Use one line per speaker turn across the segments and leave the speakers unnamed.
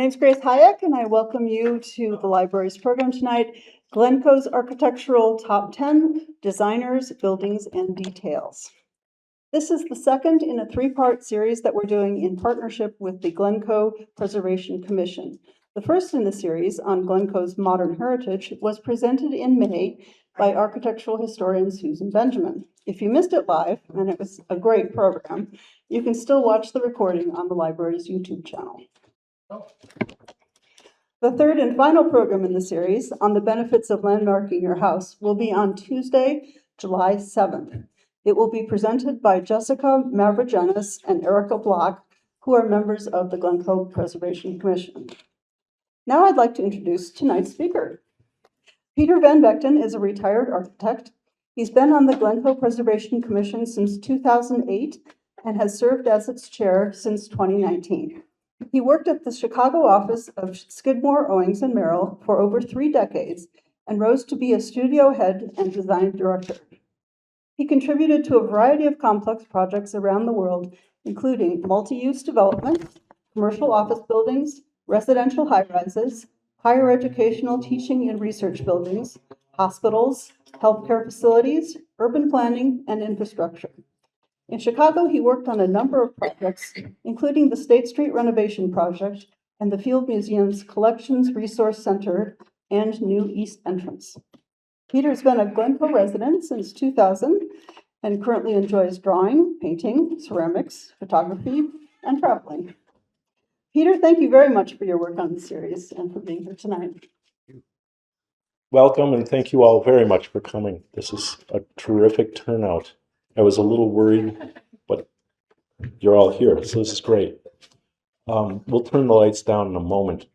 name's Grace Hayek, and I welcome you to the library's program tonight, Glencoe's Architectural Top 10 Designers, Buildings, and Details. This is the second in a three-part series that we're doing in partnership with the Glencoe Preservation Commission. The first in the series on Glencoe's modern heritage was presented in May by architectural historian Susan Benjamin. If you missed it live, and it was a great program, you can still watch the recording on the library's YouTube channel. The third and final program in the series on the benefits of landmarking your house will be on Tuesday, July 7th. It will be presented by Jessica Mavrogenis and Erica Block, who are members of the Glencoe Preservation Commission. Now I'd like to introduce tonight's speaker. Peter Van Bechten is a retired architect. He's been on the Glencoe Preservation Commission since 2008 and has served as its chair since 2019. He worked at the Chicago office of Skidmore, Owings & Merrill for over 3 decades and rose to be a studio head and design director. He contributed to a variety of complex projects around the world, including multi-use development, commercial office buildings, residential high-rises, higher educational teaching and research buildings, hospitals, healthcare facilities, urban planning, and infrastructure. In Chicago, he worked on a number of projects, including the State Street renovation project and the Field Museum's Collections Resource Center and new East Entrance. Peter's been a Glencoe resident since 2000 and currently enjoys drawing, painting, ceramics, photography, and traveling. Peter, thank you very much for your work on the series and for being here tonight.
Welcome, and thank you all very much for coming. This is a terrific turnout. I was a little worried, but you're all here, so this is great. We'll turn the lights down in a moment,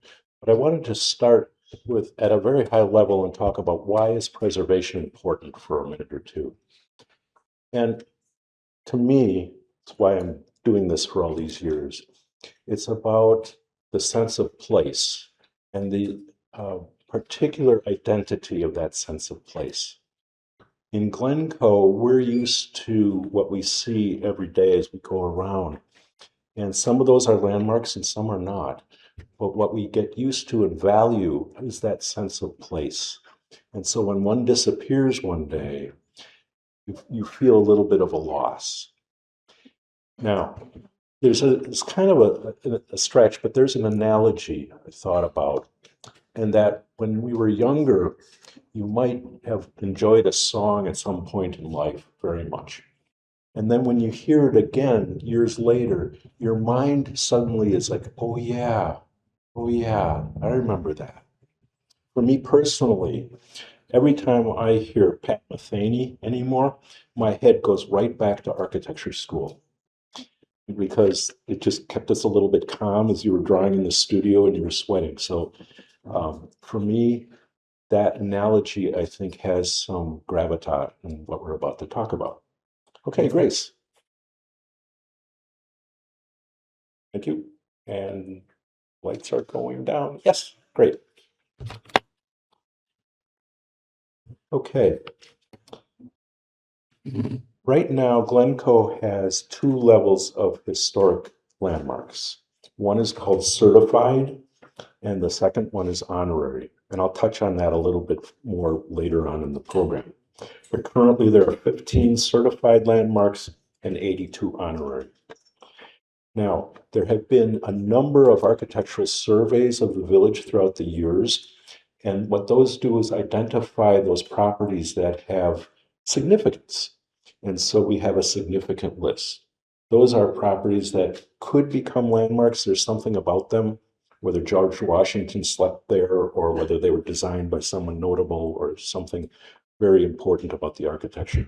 but I wanted to start with at a very high level and talk about why is preservation important for a minute or two. And to me, it's why I'm doing this for all these years. It's about the sense of place and the particular identity of that sense of place. In Glencoe, we're used to what we see every day as we go around. And some of those are landmarks and some are not. But what we get used to and value is that sense of place. And so when one disappears one day, you feel a little bit of a loss. Now, it's kind of a stretch, but there's an analogy I thought about. And that when we were younger, you might have enjoyed a song at some point in life very much. And then when you hear it again, years later, your mind suddenly is like, oh yeah, I remember that. For me personally, every time I hear Pat Metheny anymore, my head goes right back to architecture school, because it just kept us a little bit calm as you were drawing in the studio and you were sweating. So for me, that analogy, I think, has some gravitas in what we're about to talk about. Okay, Grace. Thank you. And lights are going down. Yes, great. Okay. Right now, Glencoe has 2 levels of historic landmarks. One is called certified, and the second one is honorary. And I'll touch on that a little bit more later on in the program. But currently there are 15 certified landmarks and 82 honorary. Now, there have been a number of architectural surveys of the village throughout the years. And what those do is identify those properties that have significance. And so we have a significant list. Those are properties that could become landmarks. There's something about them, whether George Washington slept there or whether they were designed by someone notable or something very important about the architecture.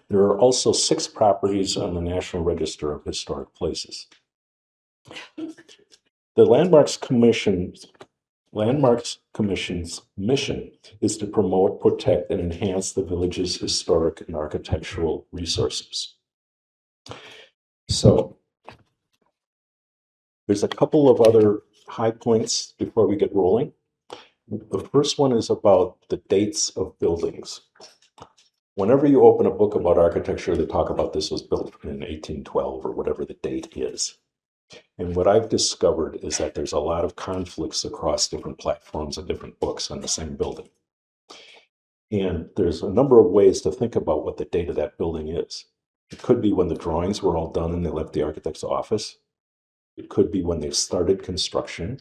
There are also 6 properties on the National Register of Historic Places. The Landmarks Commission's mission is to promote, protect, and enhance the village's historic and architectural resources. So there's a couple of other high points before we get rolling. The first one is about the dates of buildings. Whenever you open a book about architecture, they talk about this was built in 1812 or whatever the date is. And what I've discovered is that there's a lot of conflicts across different platforms and different books on the same building. And there's a number of ways to think about what the date of that building is. It could be when the drawings were all done and they left the architect's office. It could be when they've started construction,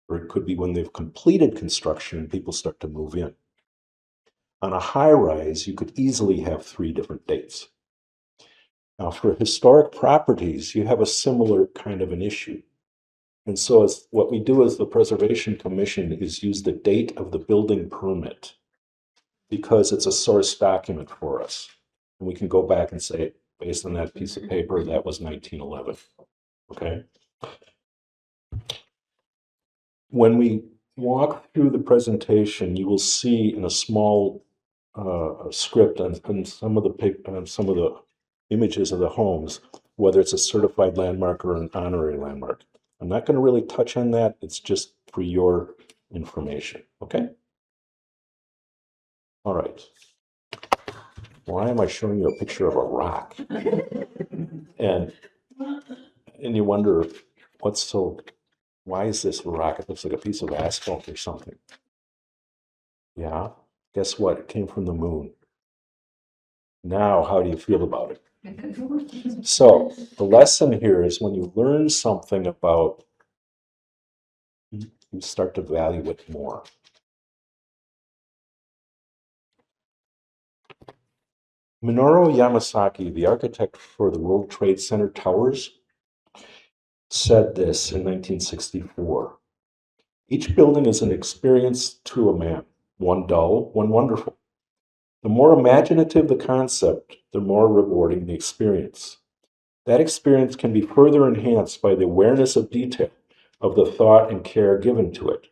or it could be when they've completed construction and people start to move in. On a high rise, you could easily have 3 different dates. Now, for historic properties, you have a similar kind of an issue. And so what we do as the Preservation Commission is use the date of the building permit because it's a source document for us. And we can go back and say, based on that piece of paper, that was 1911. Okay? When we walk through the presentation, you will see in a small script on some of the images of the homes, whether it's a certified landmark or an honorary landmark. I'm not going to really touch on that. It's just for your information. Okay? All right. Why am I showing you a picture of a rock? And you wonder why is this a rock? It looks like a piece of asphalt or something. Yeah. Guess what? It came from the moon. Now, how do you feel about it? So the lesson here is when you learn something about, you start to value it more. Minoru Yamasaki, the architect for the World Trade Center towers, said this in 1964. Each building is an experience to a man, one dull, one wonderful. The more imaginative the concept, the more rewarding the experience. That experience can be further enhanced by the awareness of detail, of the thought and care given to it.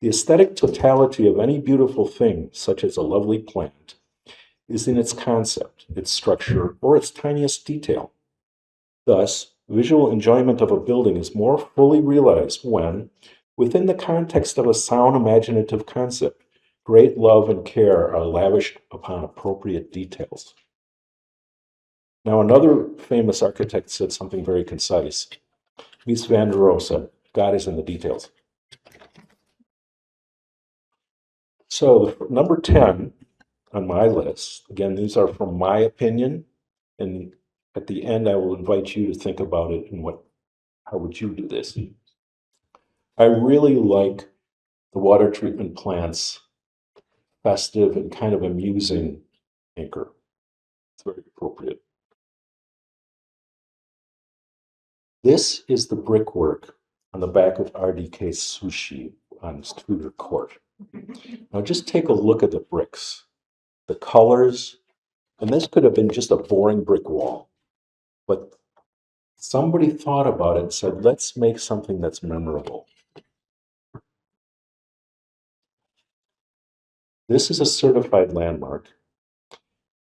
The aesthetic totality of any beautiful thing, such as a lovely plant, is in its concept, its structure, or its tiniest detail. Thus, visual enjoyment of a building is more fully realized when, within the context of a sound imaginative concept, great love and care are lavished upon appropriate details. Now, another famous architect said something very concise. Mies van der Rohe said, God is in the details. So, number 10 on my list, again, these are from my opinion, and at the end, I will invite you to think about it and how would you do this? I really like the water treatment plant's festive and kind of amusing anchor. It's very appropriate. This is the brickwork on the back of RDK Sushi on Tudor Court. Now just take a look at the bricks, the colors, and this could have been just a boring brick wall, but somebody thought about it and said, let's make something that's memorable. This is a certified landmark,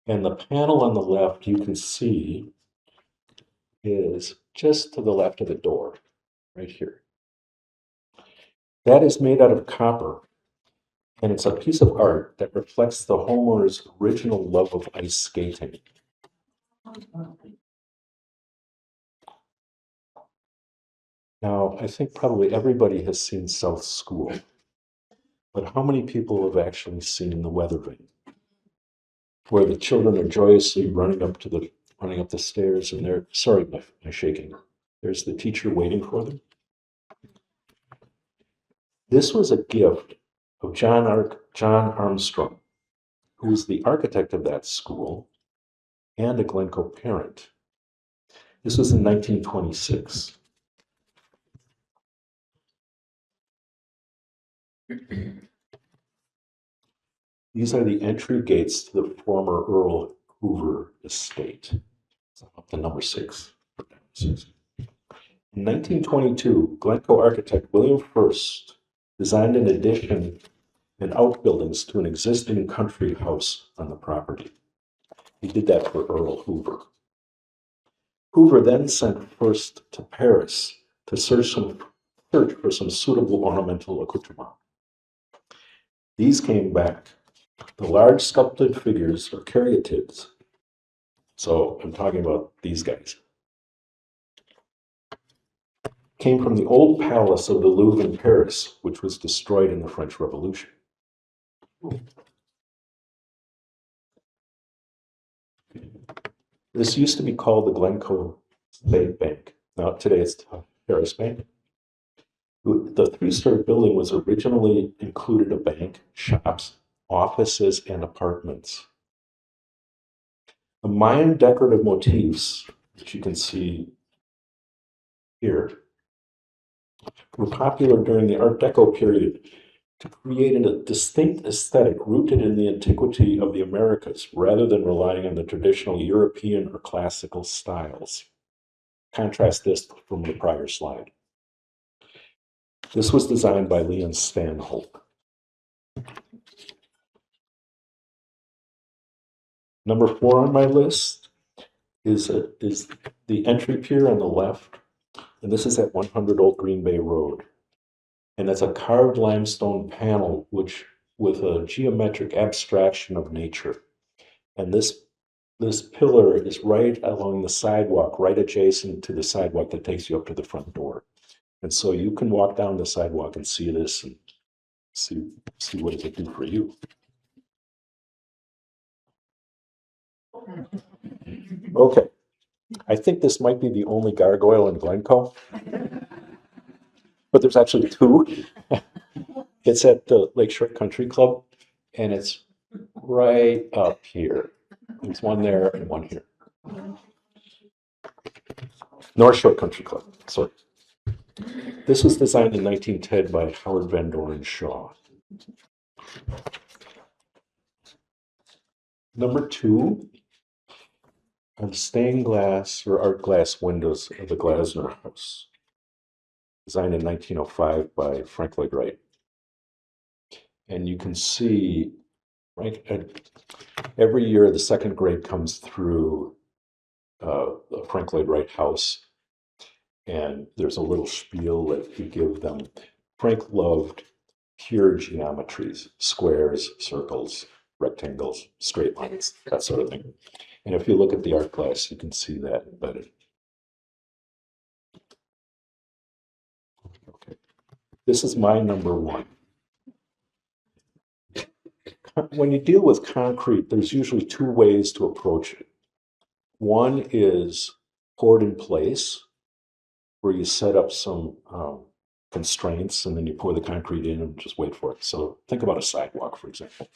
and the panel on the left you can see is just to the left of the door, right here. That is made out of copper, and it's a piece of art that reflects the homeowner's original love of ice skating. Now, I think probably everybody has seen South School, but how many people have actually seen The Weather Vane, where the children are joyously running up the stairs, and they're sorry, my shaking. There's the teacher waiting for them. This was a gift of John Armstrong, who was the architect of that school and a Glencoe parent. This was in 1926. These are the entry gates to the former Earl Hoover estate. So up to number 6. In 1922, Glencoe architect William First designed an addition and outbuildings to an existing country house on the property. He did that for Earl Hoover. Hoover then sent First to Paris to search for some suitable ornamental accoutrement. These came back. The large sculpted figures are caryatids. So I'm talking about these guys. came from the old palace of the Louvre in Paris, which was destroyed in the French Revolution. This used to be called the Glencoe State Bank. Now today it's Paris Bank. The three-story building was originally included a bank, shops, offices, and apartments. The Mayan decorative motifs, which you can see here, were popular during the Art Deco period to create a distinct aesthetic rooted in the antiquity of the Americas rather than relying on the traditional European or classical styles. Contrast this from the prior slide. This was designed by Leon Stanhope. Number 4 on my list is the entry pier on the left, and this is at 100 Old Green Bay Road. And that's a carved limestone panel which with a geometric abstraction of nature. And this pillar is right along the sidewalk, right adjacent to the sidewalk that takes you up to the front door. And so you can walk down the sidewalk and see this and see what it can do for you. Okay, I think this might be the only gargoyle in Glencoe, but there's actually 2. It's at the Lakeshore Country Club, and it's right up here. There's one there and one here. North Shore Country Club, sorry. This was designed in 1910 by Howard Van Doren Shaw. Number 2 are the stained glass or art glass windows of the Glasner House, designed in 1905 by Frank Lloyd Wright. And you can see, right, every year the second grade comes through the Frank Lloyd Wright house, and there's a little spiel that you give them. Frank loved pure geometries, squares, circles, rectangles, straight lines, that sort of thing. And if you look at the art glass, you can see that embedded. Okay. This is my number 1. When you deal with concrete, there's usually 2 ways to approach it. One is poured in place, where you set up some constraints and then you pour the concrete in and just wait for it. So think about a sidewalk, for example.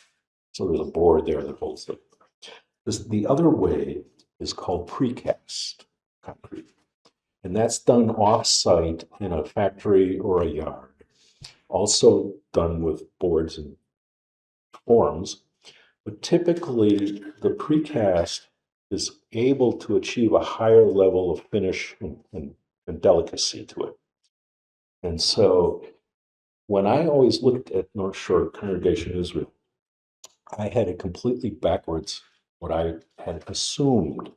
So there's a board there that holds it. The other way is called precast concrete. And that's done off-site in a factory or a yard. Also done with boards and forms. But typically, the precast is able to achieve a higher level of finish and delicacy to it. And so when I always looked at North Shore Congregation Israel, I had it completely backwards what I had assumed.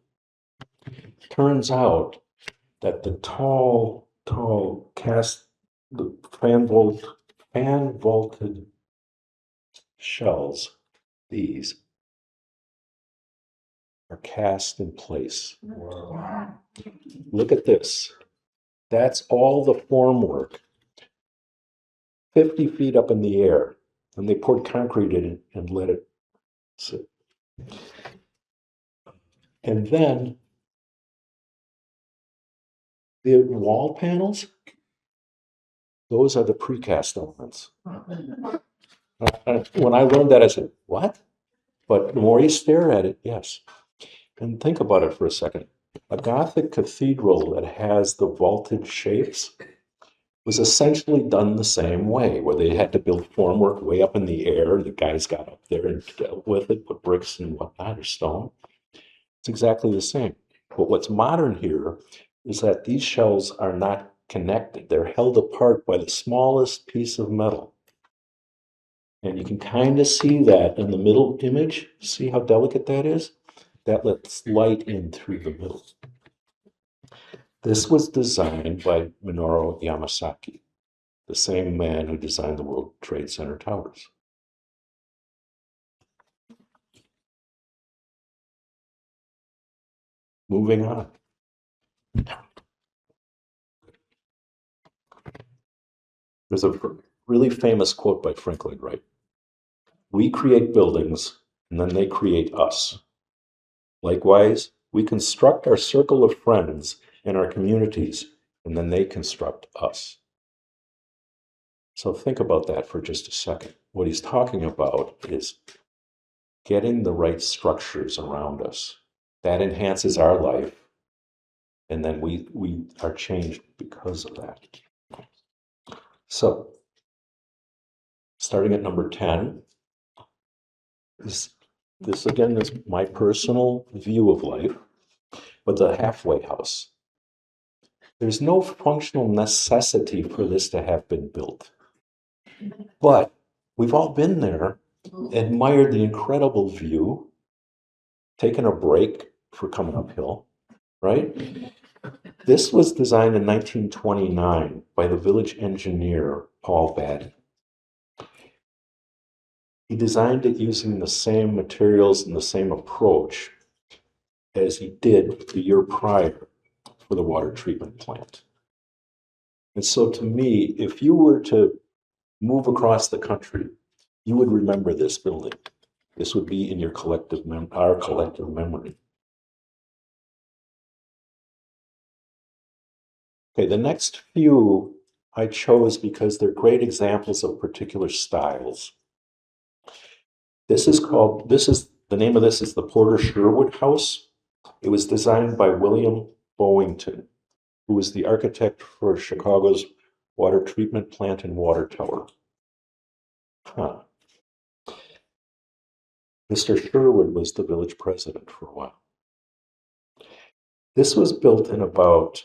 Turns out that the tall cast, the fan vaulted shells, these are cast in place. Wow. Look at this. That's all the formwork. 50 feet up in the air. And they poured concrete in it and let it sit. And then the wall panels, those are the precast elements. When I learned that, I said, what? But the more you stare at it, yes. And think about it for a second. A Gothic cathedral that has the vaulted shapes was essentially done the same way, where they had to build formwork way up in the air. The guys got up there and dealt with it, put bricks and whatnot, or stone. It's exactly the same. But what's modern here is that these shells are not connected. They're held apart by the smallest piece of metal. And you can kind of see that in the middle image. See how delicate that is? That lets light in through the middle. This was designed by Minoru Yamasaki, the same man who designed the World Trade Center towers. Moving on. There's a really famous quote by Frank Lloyd Wright. We create buildings and then they create us. Likewise, we construct our circle of friends and our communities and then they construct us. So think about that for just a second. What he's talking about is getting the right structures around us. That enhances our life, and then we are changed because of that. So, starting at number 10, this again is my personal view of life, but the halfway house. There's no functional necessity for this to have been built. But we've all been there, admired the incredible view, taken a break for coming uphill, right? This was designed in 1929 by the village engineer, Paul Baddon. He designed it using the same materials and the same approach as he did the year prior for the water treatment plant. And so to me, if you were to move across the country, you would remember this building. This would be in your our collective memory. Okay, the next few I chose because they're great examples of particular styles. The name of this is the Porter Sherwood House. It was designed by William Bowington, who was the architect for Chicago's water treatment plant and water tower. Huh. Mr. Sherwood was the village president for a while. This was built in about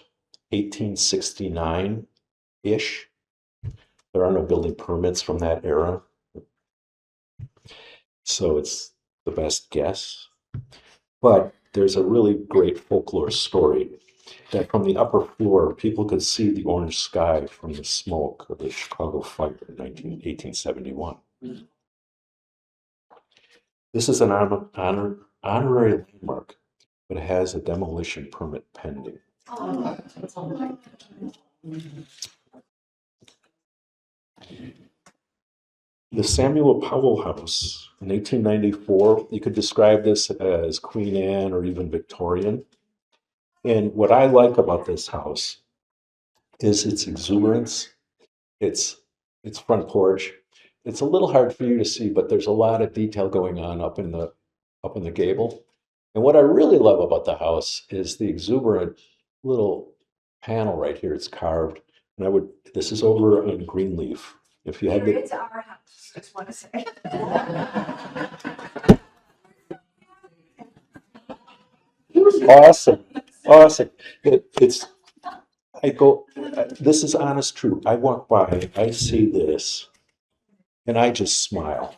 1869-ish. There are no building permits from that era, so it's the best guess. But there's a really great folklore story that from the upper floor, people could see the orange sky from the smoke of the Chicago fire in 1871. This is an honorary landmark, but it has a demolition permit pending. The Samuel Powell House in 1894, you could describe this as Queen Anne or even Victorian. And what I like about this house is its exuberance, its front porch. It's a little hard for you to see, but there's a lot of detail going on up in the gable. And what I really love about the house is the exuberant little panel right here. It's carved, and this is over on Greenleaf. If you had the,
It's our house, just want to say.
awesome, awesome. This is honest truth. I walk by, I see this, and I just smile.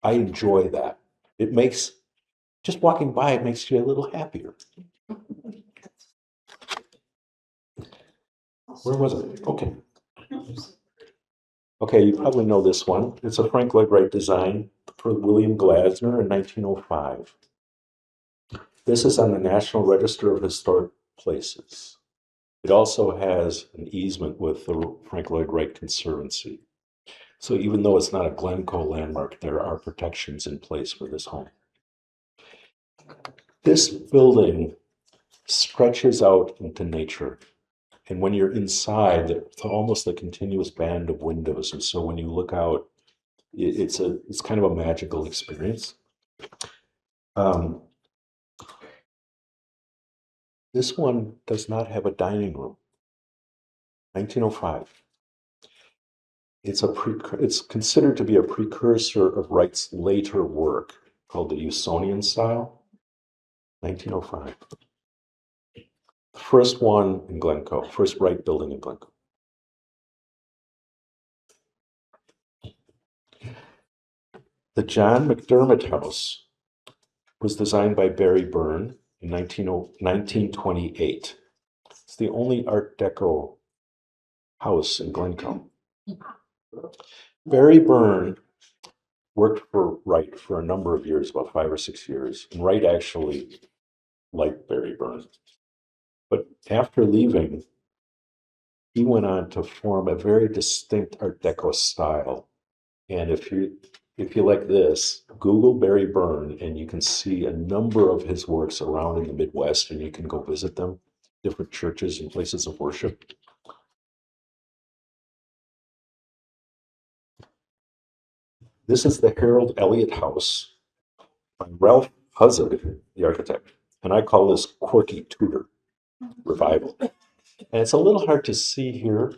I enjoy that. Just walking by, it makes you a little happier. Where was it? Okay. Okay, you probably know this one. It's a Frank Lloyd Wright design for William Glasner in 1905. This is on the National Register of Historic Places. It also has an easement with the Frank Lloyd Wright Conservancy. So even though it's not a Glencoe landmark, there are protections in place for this home. This building stretches out into nature. And when you're inside, it's almost a continuous band of windows. And so when you look out, it's kind of a magical experience. This one does not have a dining room. 1905. It's considered to be a precursor of Wright's later work called the Usonian style. 1905. The first one in Glencoe, first Wright building in Glencoe. The John McDermott House was designed by Barry Byrne in 1928. It's the only Art Deco house in Glencoe. Barry Byrne worked for Wright for a number of years, about 5 or 6 years, and Wright actually liked Barry Byrne. But after leaving, he went on to form a very distinct Art Deco style. And if you like this, Google Barry Byrne, and you can see a number of his works around in the Midwest, and you can go visit them, different churches and places of worship. This is the Harold Elliott House by Ralph Huzzard, the architect. And I call this quirky Tudor revival. And it's a little hard to see here,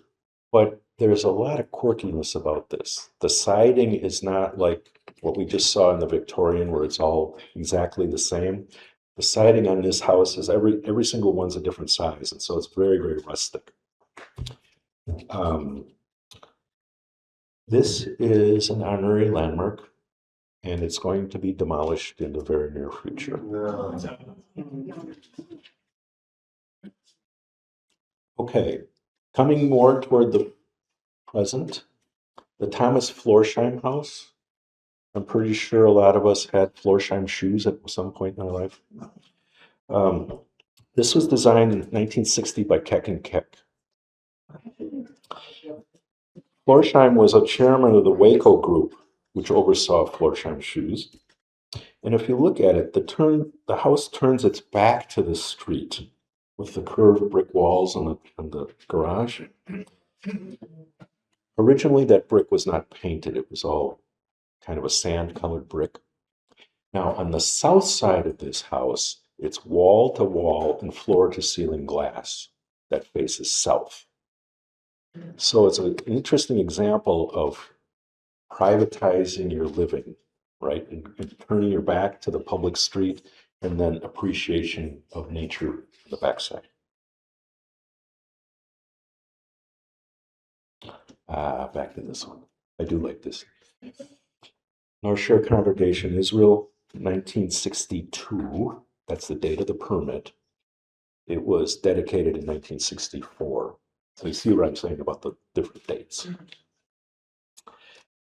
but there's a lot of quirkiness about this. The siding is not like what we just saw in the Victorian, where it's all exactly the same. The siding on this house is every single one's a different size, and so it's very, very rustic. This is an honorary landmark, and it's going to be demolished in the very near future. Okay, coming more toward the present, the Thomas Florsheim House. I'm pretty sure a lot of us had Florsheim shoes at some point in our life. This was designed in 1960 by Keck and Keck. Florsheim was a chairman of the Waco group, which oversaw Florsheim shoes. And if you look at it, the house turns its back to the street with the curved brick walls and the garage. Originally, that brick was not painted. It was all kind of a sand-colored brick. Now, on the south side of this house, it's wall to wall and floor to ceiling glass that faces south. So it's an interesting example of privatizing your living, right? And turning your back to the public street, and then appreciation of nature on the backside. Back to this one. I do like this. North Shore Congregation, Israel, 1962. That's the date of the permit. It was dedicated in 1964. So you see what I'm saying about the different dates.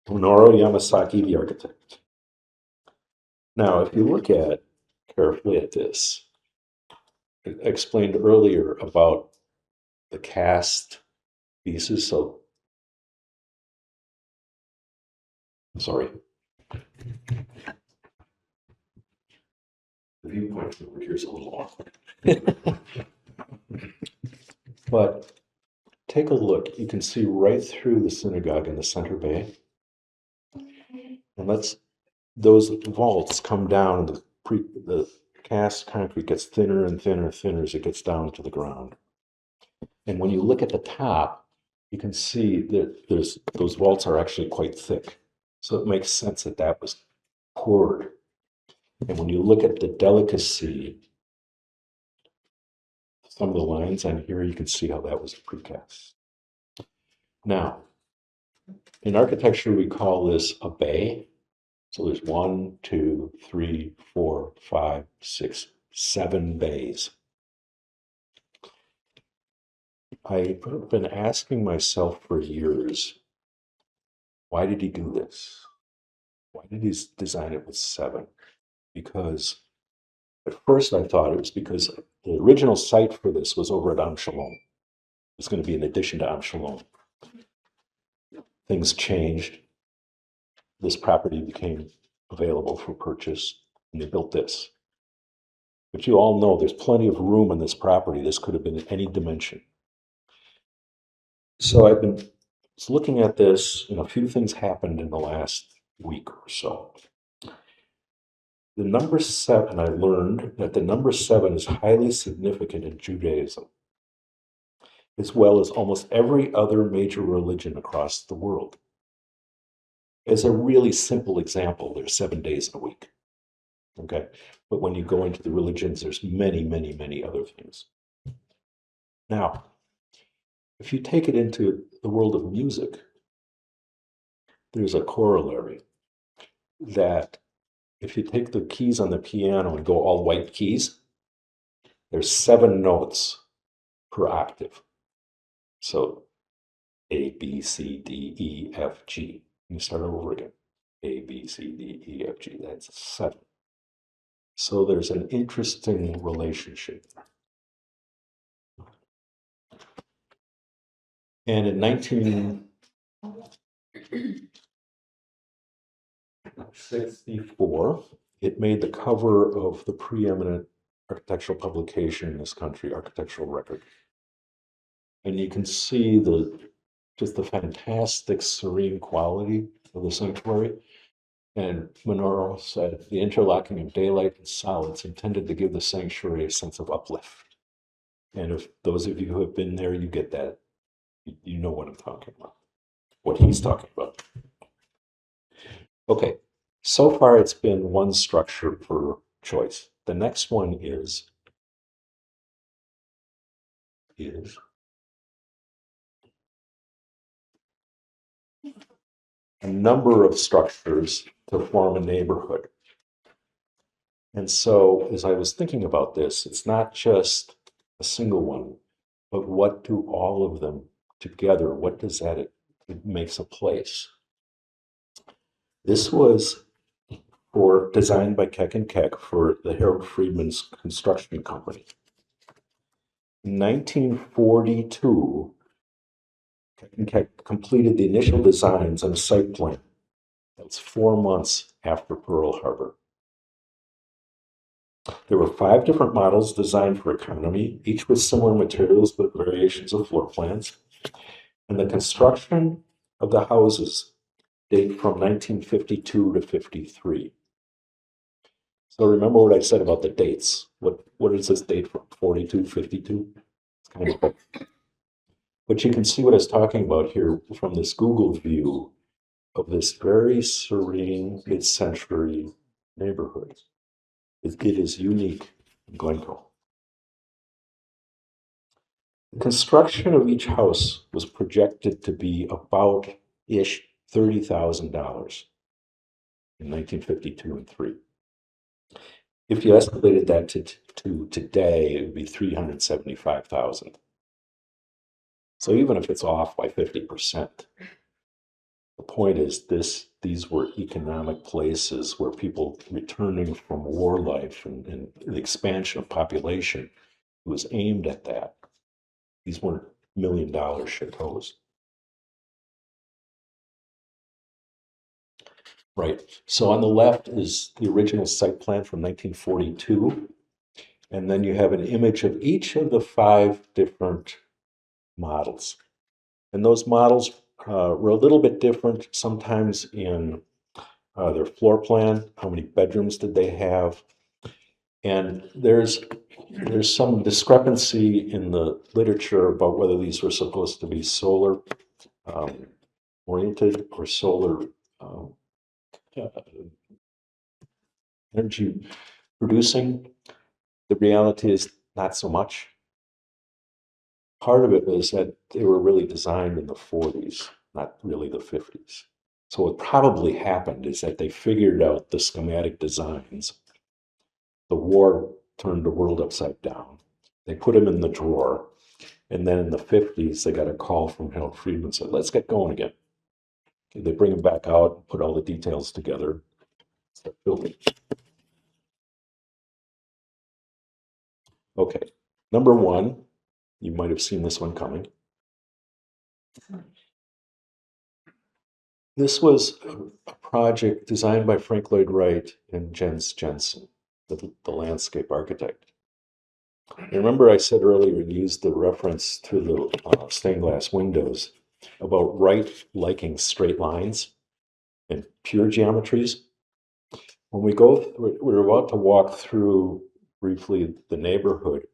Honoro Yamasaki, the architect. Now, if you look carefully at this, I explained earlier about the cast pieces. So, sorry. The viewpoint over here is a little awkward. But take a look. You can see right through the synagogue in the center bay. And those vaults come down, the cast concrete gets thinner and thinner and thinner as it gets down to the ground. And when you look at the top, you can see that those vaults are actually quite thick. So it makes sense that was poured. And when you look at the delicacy, some of the lines on here, you can see how that was a precast. Now, in architecture, we call this a bay. So there's 1, 2, 3, 4, 5, 6, 7 bays. I've been asking myself for years, why did he do this? Why did he design it with 7? Because at first I thought it was because the original site for this was over at Am Shalom. It was going to be an addition to Am Shalom. Things changed. This property became available for purchase, and they built this. But you all know there's plenty of room on this property. This could have been any dimension. So I've been looking at this, and a few things happened in the last week or so. The number 7, I learned that the number 7 is highly significant in Judaism, as well as almost every other major religion across the world. As a really simple example, there's 7 days in a week. Okay, but when you go into the religions, there's many, many, many other things. Now, if you take it into the world of music, there's a corollary that if you take the keys on the piano and go all white keys, there's 7 notes per octave. So A, B, C, D, E, F, G. You start over again. A, B, C, D, E, F, G. That's 7. So there's an interesting relationship. And in 1964, it made the cover of the preeminent architectural publication in this country, Architectural Record. And you can see just the fantastic serene quality of the sanctuary. And Monroe said, the interlocking of daylight and solids intended to give the sanctuary a sense of uplift. And if those of you who have been there, you get that. You know what I'm talking about, what he's talking about. Okay, so far it's been one structure per choice. The next one is a number of structures to form a neighborhood. And so as I was thinking about this, it's not just a single one, but what do all of them together, what does that, it makes a place. This was designed by Keck and Keck for the Harold Friedman's construction company. In 1942, Keck and Keck completed the initial designs on a site plan. That's 4 months after Pearl Harbor. There were 5 different models designed for economy, each with similar materials but variations of floor plans. And the construction of the houses date from 1952 to 53. So remember what I said about the dates. What is this date from? 42, 52? It's kind of, but you can see what I was talking about here from this Google view of this very serene mid-century neighborhood. It is unique in Glencoe. The construction of each house was projected to be about $30,000 in 1952 and 3. If you escalated that to today, it would be 375,000. So even if it's off by 50%, the point is these were economic places where people returning from war life and the expansion of population was aimed at that. These weren't $1 million chateaus. Right. So on the left is the original site plan from 1942. And then you have an image of each of the 5 different models. And those models were a little bit different sometimes in their floor plan, how many bedrooms did they have. And there's some discrepancy in the literature about whether these were supposed to be solar oriented or solar energy producing. The reality is not so much. Part of it was that they were really designed in the 40s, not really the 50s. So what probably happened is that they figured out the schematic designs. The war turned the world upside down. They put them in the drawer. And then in the 50s, they got a call from Harold Friedman and said, let's get going again. They bring them back out, put all the details together, start building. Okay, number 1, you might have seen this one coming. This was a project designed by Frank Lloyd Wright and Jens Jensen, the landscape architect. And remember I said earlier, and used the reference to the stained glass windows about Wright liking straight lines and pure geometries. When we're about to walk through briefly the neighborhood,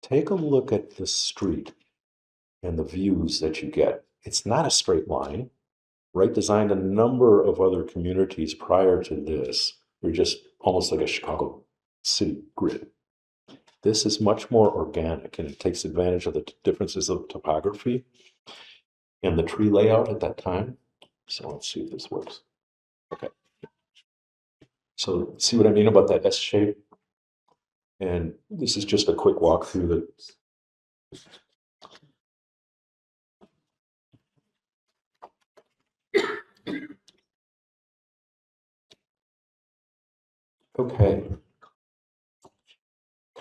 take a look at the street and the views that you get. It's not a straight line. Wright designed a number of other communities prior to this. We're just almost like a Chicago city grid. This is much more organic, and it takes advantage of the differences of topography and the tree layout at that time. So let's see if this works. Okay. So see what I mean about that S shape? And this is just a quick walk through the okay.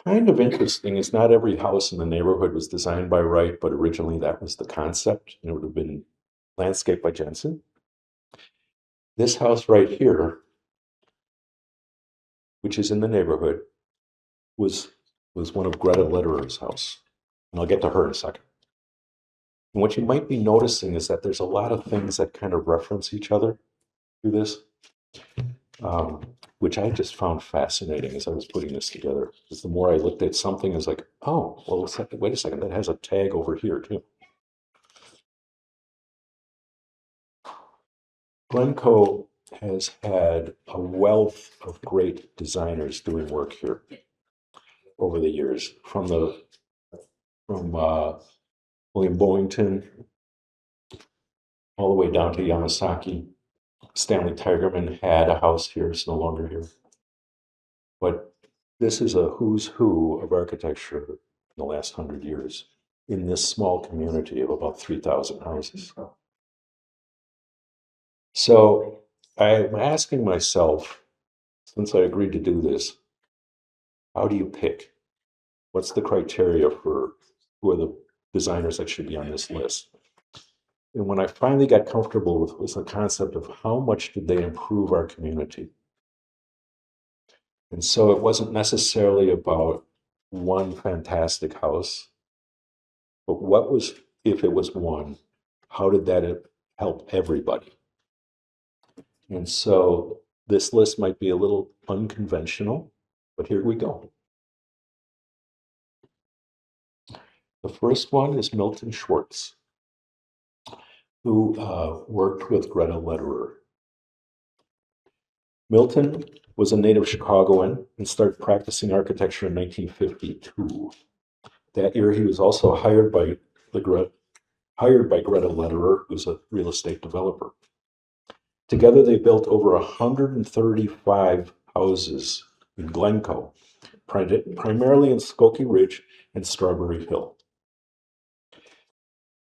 kind of interesting is not every house in the neighborhood was designed by Wright, but originally that was the concept. And it would have been landscaped by Jensen. This house right here, which is in the neighborhood, was one of Greta Lederer's house. And I'll get to her in a second. And what you might be noticing is that there's a lot of things that kind of reference each other through this, which I just found fascinating as I was putting this together. Because the more I looked at something, I was like, oh, well, wait a second, that has a tag over here too. Glencoe has had a wealth of great designers doing work here over the years, from William Boyington all the way down to Yamasaki. Stanley Tigerman had a house here, it's no longer here. But this is a who's who of architecture in the last 100 years in this small community of about 3,000 houses. So I'm asking myself, since I agreed to do this, how do you pick? What's the criteria for who are the designers that should be on this list? And when I finally got comfortable with was the concept of how much did they improve our community? And so it wasn't necessarily about one fantastic house, but what was, if it was one, how did that help everybody? And so this list might be a little unconventional, but here we go. The first one is Milton Schwartz, who worked with Greta Lederer. Milton was a native Chicagoan and started practicing architecture in 1952. That year, he was also hired by Greta Lederer, who's a real estate developer. Together, they built over 135 houses in Glencoe, primarily in Skokie Ridge and Strawberry Hill.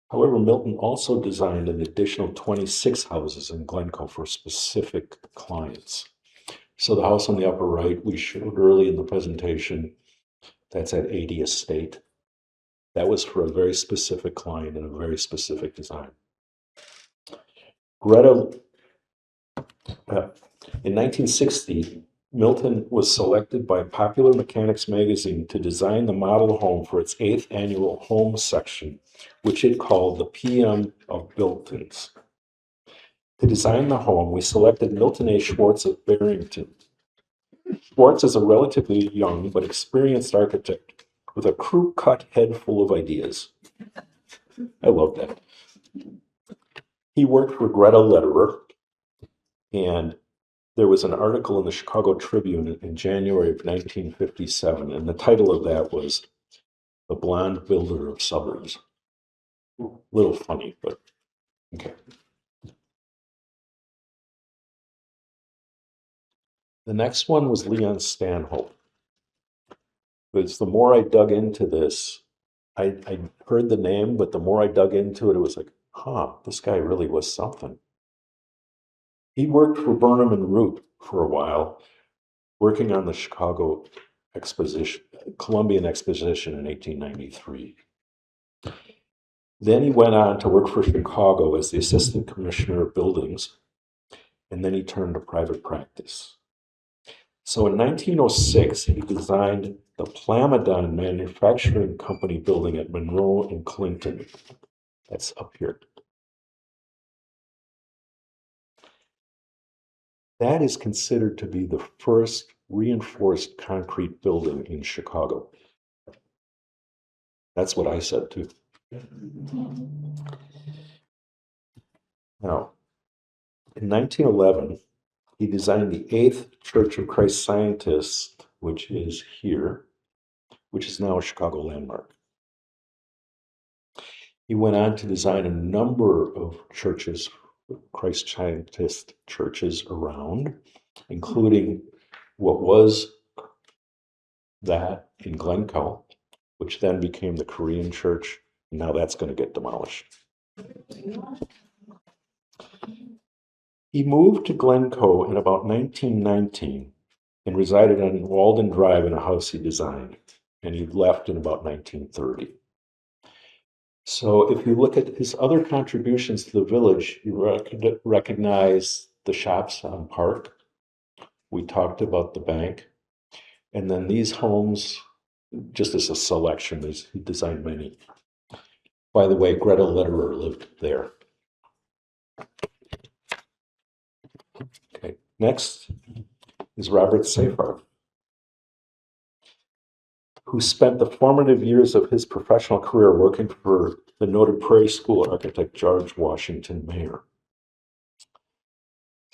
However, Milton also designed an additional 26 houses in Glencoe for specific clients. So the house on the upper right, we showed early in the presentation, that's at 80 Estate. That was for a very specific client and a very specific design. In 1960, Milton was selected by Popular Mechanics magazine to design the model home for its 8th annual home section, which it called the PM of Built-ins. To design the home, we selected Milton A. Schwartz of Barrington. Schwartz is a relatively young but experienced architect with a crew-cut head full of ideas. I love that. He worked for Greta Lederer, and there was an article in the Chicago Tribune in January of 1957, and the title of that was The Blonde Builder of Suburbs. A little funny, but okay. The next one was Leon Stanhope. Because the more I dug into this, I heard the name, but the more I dug into it, it was like, huh, this guy really was something. He worked for Burnham and Root for a while, working on the Chicago Exposition, Columbian Exposition in 1893. Then he went on to work for Chicago as the Assistant Commissioner of Buildings, and then he turned to private practice. So in 1906, he designed the Plamadon Manufacturing Company building at Monroe and Clinton. That's up here. That is considered to be the first reinforced concrete building in Chicago. That's what I said too. Now, in 1911, he designed the 8th Church of Christ Scientists, which is here, which is now a Chicago landmark. He went on to design a number of churches, Christ Scientist churches around, including what was that in Glencoe, which then became the Korean church. Now that's going to get demolished. He moved to Glencoe in about 1919 and resided on Walden Drive in a house he designed. and he left in about 1930. So if you look at his other contributions to the village, you recognize the shops on Park. We talked about the bank. And then these homes, just as a selection, he designed many. By the way, Greta Lederer lived there. Okay, next is Robert Seyfarth, who spent the formative years of his professional career working for the noted Prairie School architect George Washington Mayer.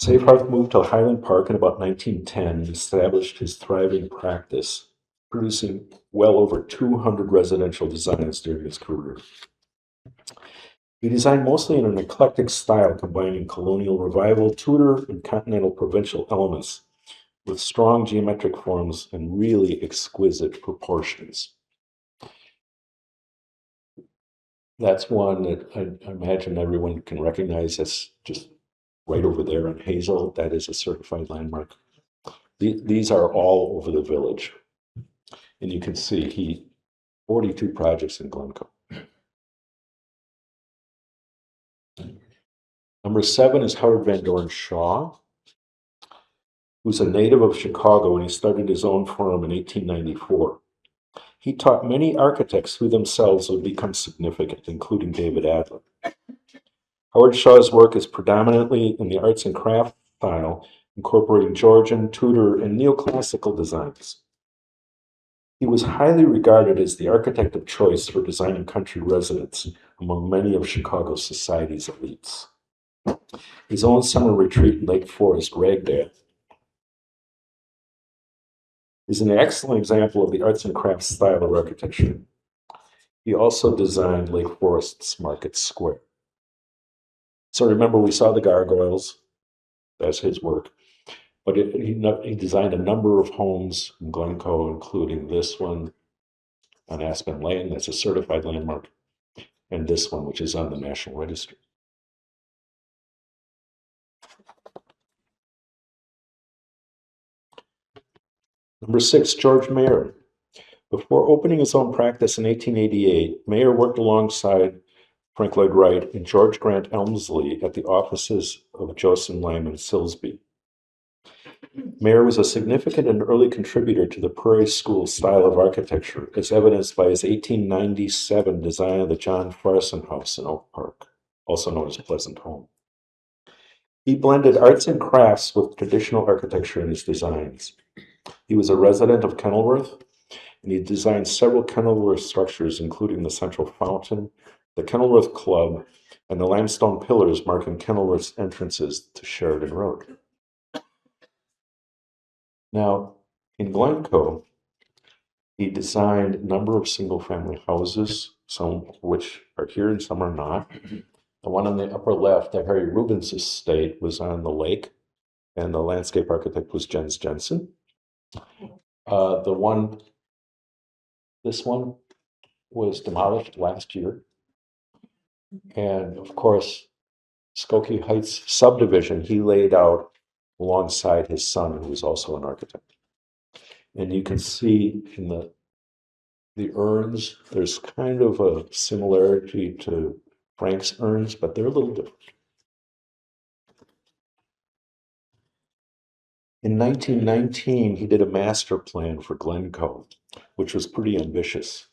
Seyfarth moved to Highland Park in about 1910 and established his thriving practice, producing well over 200 residential designs during his career. He designed mostly in an eclectic style combining colonial revival, Tudor, and continental provincial elements with strong geometric forms and really exquisite proportions. That's one that I imagine everyone can recognize as just right over there in Hazel. That is a certified landmark. These are all over the village. And you can see 42 projects in Glencoe. Number 7 is Howard Van Doren Shaw, who's a native of Chicago, and he started his own firm in 1894. He taught many architects who themselves would become significant, including David Adler. Howard Shaw's work is predominantly in the arts and crafts style, incorporating Georgian, Tudor, and neoclassical designs. He was highly regarded as the architect of choice for designing country residents among many of Chicago's society's elites. His own summer retreat in Lake Forest, Ragdale, is an excellent example of the arts and crafts style of architecture. He also designed Lake Forest's Market Square. So remember, we saw the gargoyles. That's his work. But he designed a number of homes in Glencoe, including this one on Aspen Lane. That's a certified landmark. And this one, which is on the National Register. Number 6, George Mayer. Before opening his own practice in 1888, Mayer worked alongside Frank Lloyd Wright and George Grant Elmsley at the offices of Joseph Lyman Silsby. Mayer was a significant and early contributor to the Prairie School style of architecture, as evidenced by his 1897 design of the John Farson House in Oak Park, also known as Pleasant Home. He blended arts and crafts with traditional architecture in his designs. He was a resident of Kenilworth, and he designed several Kenilworth structures, including the central fountain, the Kenilworth Club, and the limestone pillars marking Kenilworth's entrances to Sheridan Road. Now, in Glencoe, he designed a number of single-family houses, some of which are here and some are not. The one on the upper left, the Harry Rubens estate, was on the lake, and the landscape architect was Jens Jensen. This one was demolished last year. And of course, Skokie Heights subdivision, he laid out alongside his son, who was also an architect. And you can see in the urns, there's kind of a similarity to Frank's urns, but they're a little different. In 1919, he did a master plan for Glencoe, which was pretty ambitious.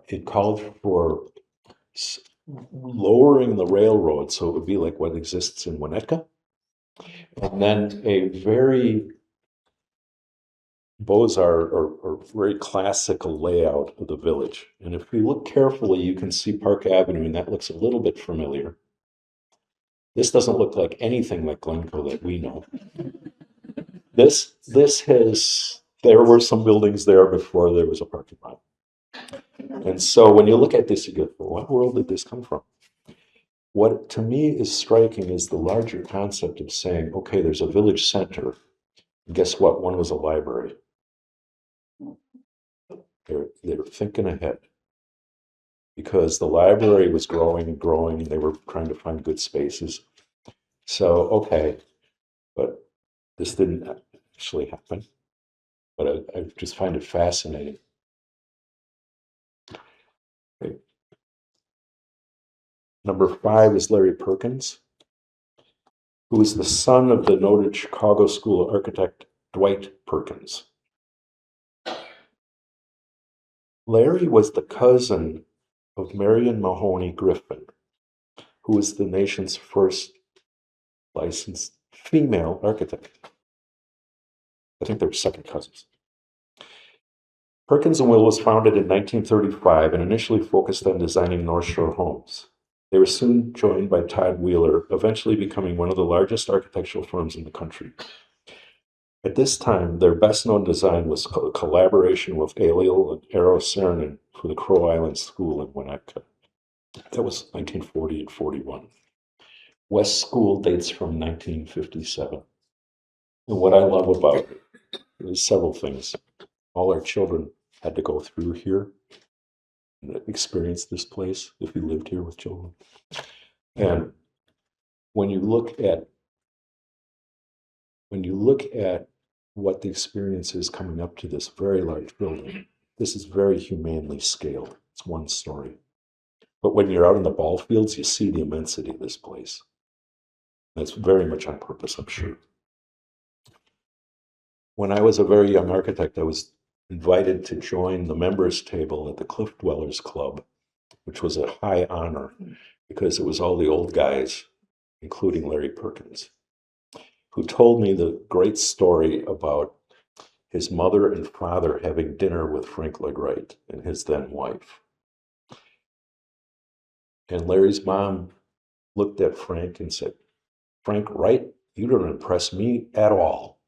It called for lowering the railroad so it would be like what exists in Winnetka, and then a very Beaux-Arts or very classical layout of the village. And if you look carefully, you can see Park Avenue, and that looks a little bit familiar. This doesn't look like anything like Glencoe that we know. There were some buildings there before there was a parking lot. And so when you look at this, you go, well, what world did this come from? What to me is striking is the larger concept of saying, okay, there's a village center. And guess what? One was a library. They were thinking ahead because the library was growing and growing, and they were trying to find good spaces. So, okay, but this didn't actually happen. But I just find it fascinating Number 5 is Larry Perkins, who is the son of the noted Chicago school architect Dwight Perkins. Larry was the cousin of Marion Mahoney Griffin, who was the nation's first licensed female architect. I think they were second cousins. Perkins and Will was founded in 1935 and initially focused on designing North Shore homes. They were soon joined by Todd Wheeler, eventually becoming one of the largest architectural firms in the country. At this time, their best-known design was a collaboration with Aliel and Eero Saarinen for the Crow Island School in Winnetka. That was 1940 and 41. West School dates from 1957. And what I love about it is several things. All our children had to go through here and experience this place if you lived here with children. And when you look at what the experience is coming up to this very large building, this is very humanely scaled. It's one story. But when you're out in the ball fields, you see the immensity of this place. That's very much on purpose, I'm sure. When I was a very young architect, I was invited to join the members table at the Cliff Dwellers Club, which was a high honor because it was all the old guys, including Larry Perkins, who told me the great story about his mother and father having dinner with Frank Lloyd Wright and his then wife. And Larry's mom looked at Frank and said, "Frank Wright, you don't impress me at all."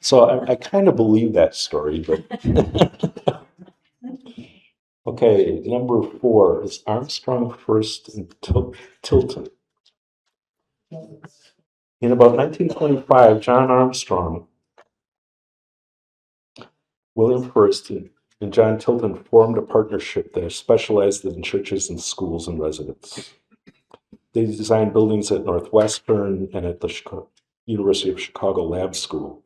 So I kind of believe that story, but okay, number 4 is Armstrong First in Tilton. In about 1925, John Armstrong, William First, and John Tilton formed a partnership that specialized in churches and schools and residences. They designed buildings at Northwestern and at the University of Chicago Lab School.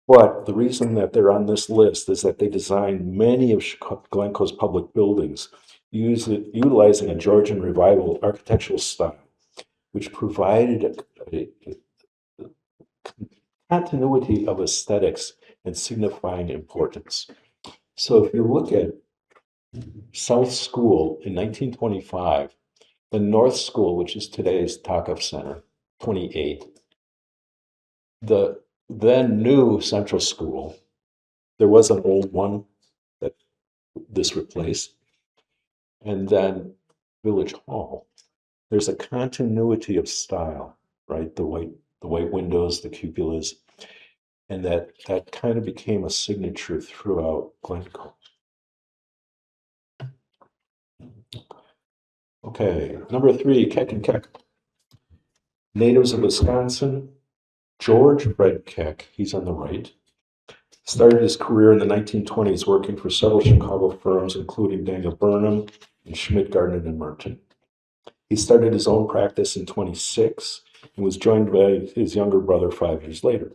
But the reason that they're on this list is that they designed many of Glencoe's public buildings utilizing a Georgian Revival architectural style, which provided a continuity of aesthetics and signifying importance. So if you look at South School in 1925, the North School, which is today's Takov Center, 28, the then new Central School, there was an old one that this replaced, and then Village Hall. There's a continuity of style, right? The white windows, the cupolas, and that kind of became a signature throughout Glencoe. Okay, number 3, Keck and Keck. Natives of Wisconsin, George Fred Keck, he's on the right, started his career in the 1920s working for several Chicago firms, including Daniel Burnham and Schmidt, Gardner, and Martin. He started his own practice in 26 and was joined by his younger brother 5 years later.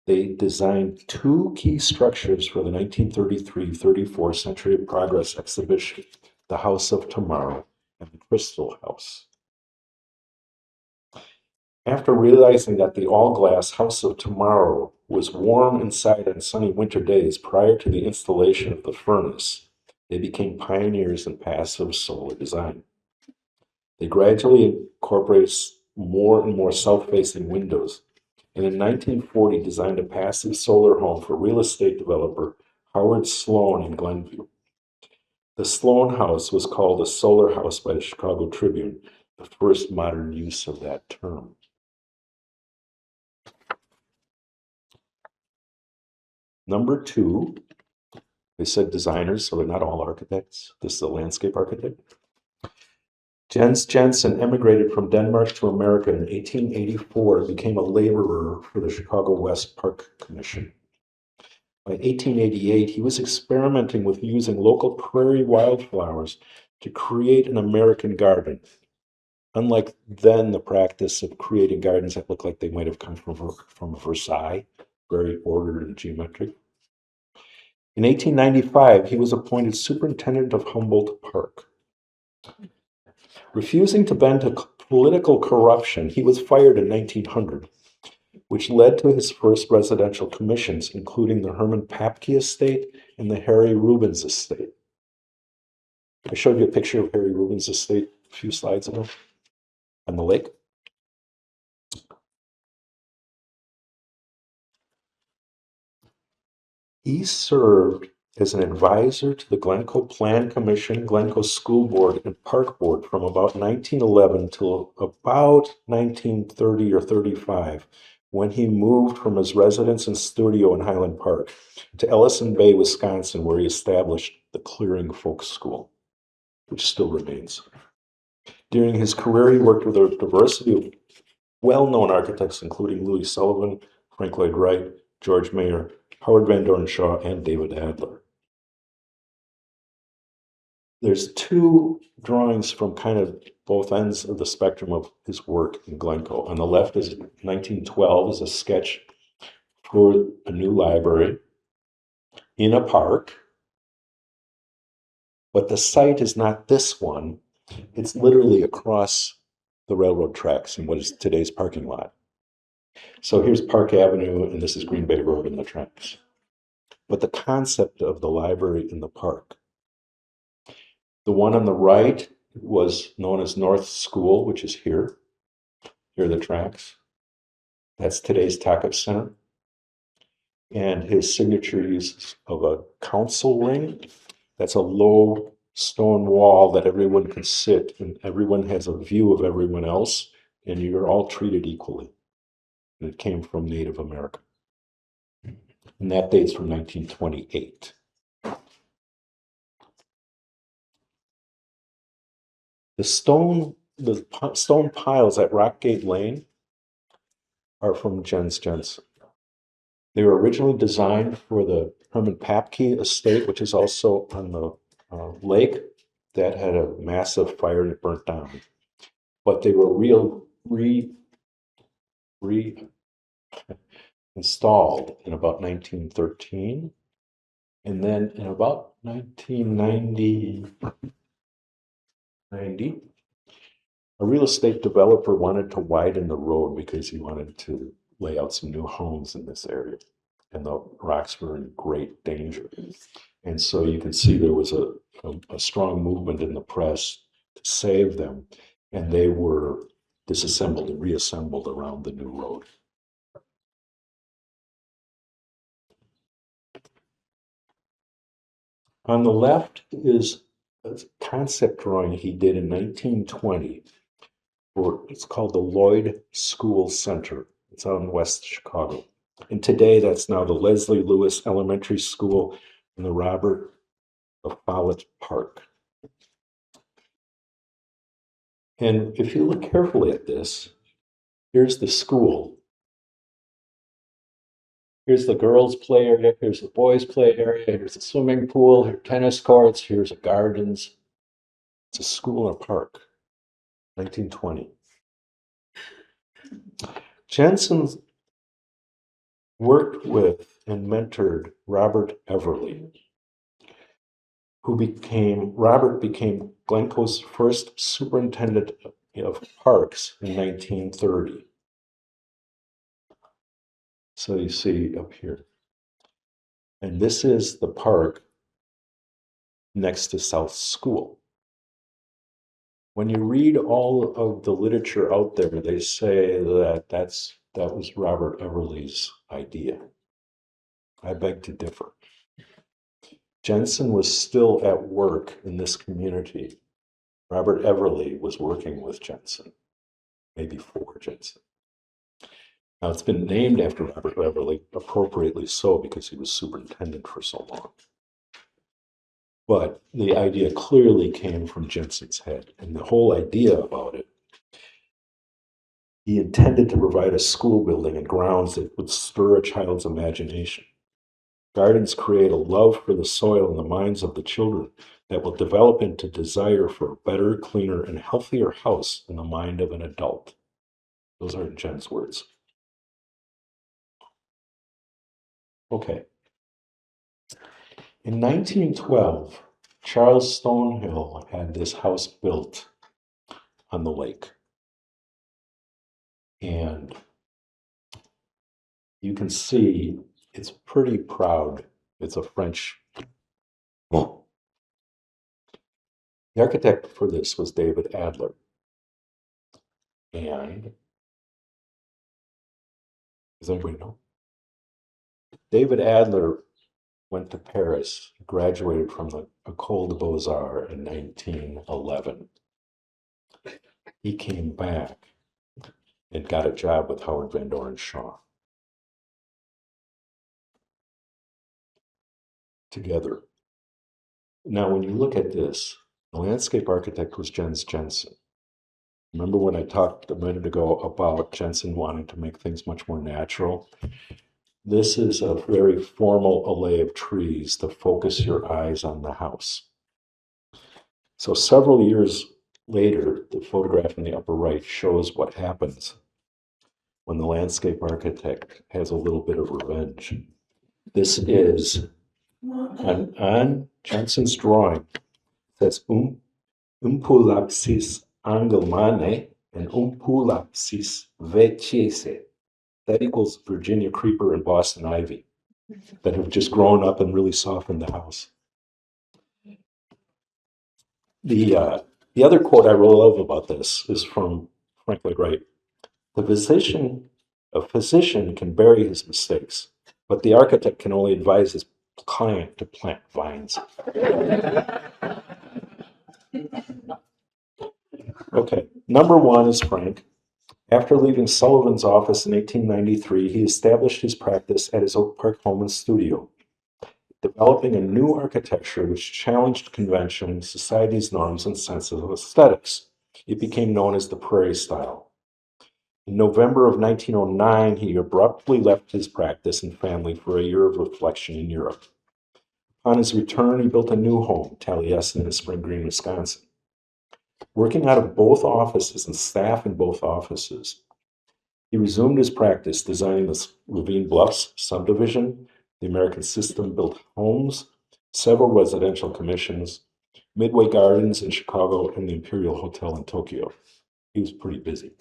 They designed 2 key structures for the 1933-34 Century of Progress exhibition, the House of Tomorrow and the Crystal House. After realizing that the all-glass House of Tomorrow was warm inside on sunny winter days prior to the installation of the furnace, they became pioneers in passive solar design. They gradually incorporated more and more south-facing windows, and in 1940 designed a passive solar home for real estate developer Howard Sloan in Glenview. The Sloan House was called a solar house by the Chicago Tribune, the first modern use of that term. Number 2, they said designers, so they're not all architects. This is a landscape architect. Jens Jensen emigrated from Denmark to America in 1884 and became a laborer for the Chicago West Park Commission. By 1888, he was experimenting with using local prairie wildflowers to create an American garden. Unlike then, the practice of creating gardens that look like they might have come from Versailles, very ordered and geometric. In 1895, he was appointed superintendent of Humboldt Park. Refusing to bend to political corruption, he was fired in 1900, which led to his first residential commissions, including the Herman Papke estate and the Harry Rubens estate. I showed you a picture of Harry Rubens estate a few slides ago on the lake. He served as an advisor to the Glencoe Plan Commission, Glencoe School Board, and Park Board from about 1911 till about 1930 or 35, when he moved from his residence and studio in Highland Park to Ellison Bay, Wisconsin, where he established the Clearing Folk School, which still remains. During his career, he worked with a diversity of well-known architects, including Louis Sullivan, Frank Lloyd Wright, George Mayer, Howard Van Doren Shaw, and David Adler. There's two drawings from kind of both ends of the spectrum of his work in Glencoe. On the left is 1912 is a sketch for a new library in a park, but the site is not this one. It's literally across the railroad tracks in what is today's parking lot. So here's Park Avenue, and this is Green Bay Road and the tracks. But the concept of the library in the park. The one on the right was known as North School, which is here. Here are the tracks. That's today's Takip Center. And his signature use of a council ring. That's a low stone wall that everyone can sit, and everyone has a view of everyone else, and you're all treated equally. And it came from Native America. And that dates from 1928. The stone piles at Rockgate Lane are from Jens Jensen. They were originally designed for the Herman Papke estate, which is also on the lake that had a massive fire and it burnt down. But they were reinstalled in about 1913. And then in about 1990, a real estate developer wanted to widen the road because he wanted to lay out some new homes in this area. And the rocks were in great danger. And so you can see there was a strong movement in the press to save them. And they were disassembled and reassembled around the new road. On the left is a concept drawing he did in 1920. It's called the Lloyd School Center. It's out in West Chicago. And today that's now the Leslie Lewis Elementary School and the Robert Follett Park. And if you look carefully at this, here's the school. Here's the girls' play area, here's the boys' play area, here's a swimming pool, here's tennis courts, here's a gardens. It's a school and a park, 1920. Jensen worked with and mentored Robert Everly, Robert became Glencoe's first superintendent of parks in 1930. So you see up here. And this is the park next to South School. When you read all of the literature out there, they say that that was Robert Everly's idea. I beg to differ. Jensen was still at work in this community. Robert Everly was working with Jensen, maybe for Jensen. Now it's been named after Robert Everly, appropriately so, because he was superintendent for so long. But the idea clearly came from Jensen's head, and the whole idea about it, he intended to provide a school building and grounds that would stir a child's imagination. Gardens create a love for the soil in the minds of the children that will develop into desire for a better, cleaner, and healthier house in the mind of an adult. Those aren't Jen's words. Okay. In 1912, Charles Stonehill had this house built on the lake. And you can see it's pretty proud. It's a French. The architect for this was David Adler. And does anybody know? David Adler went to Paris, graduated from the École des Beaux-Arts in 1911. He came back and got a job with Howard Van Doren Shaw. Together. Now, when you look at this, the landscape architect was Jens Jensen. Remember when I talked a minute ago about Jensen wanting to make things much more natural? This is a very formal array of trees to focus your eyes on the house. So several years later, the photograph in the upper right shows what happens when the landscape architect has a little bit of revenge. This is on Jensen's drawing. It says umpulapsis angelmane and umpulapsis vecese. That equals Virginia creeper and Boston ivy that have just grown up and really softened the house. The other quote I really love about this is from Frank Lloyd Wright. A physician can bury his mistakes, but the architect can only advise his client to plant vines. Okay, number one is Frank. After leaving Sullivan's office in 1893, he established his practice at his Oak Park home and studio, developing a new architecture which challenged convention, society's norms, and sense of aesthetics. It became known as the Prairie style. In November of 1909, he abruptly left his practice and family for a year of reflection in Europe. On his return, he built a new home, Taliesin, in Spring Green, Wisconsin. Working out of both offices and staff in both offices, he resumed his practice designing the Ravine Bluffs subdivision, the American System-built homes, several residential commissions, Midway Gardens in Chicago, and the Imperial Hotel in Tokyo. He was pretty busy.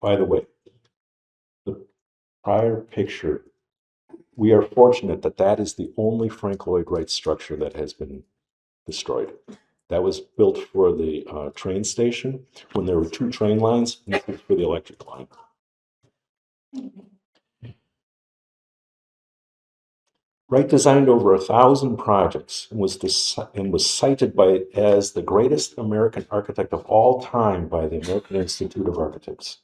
By the way, the prior picture, we are fortunate that that is the only Frank Lloyd Wright structure that has been destroyed. That was built for the train station when there were two train lines, and this was for the electric line. Wright designed over 1,000 projects and was cited as the greatest American architect of all time by the American Institute of Architects.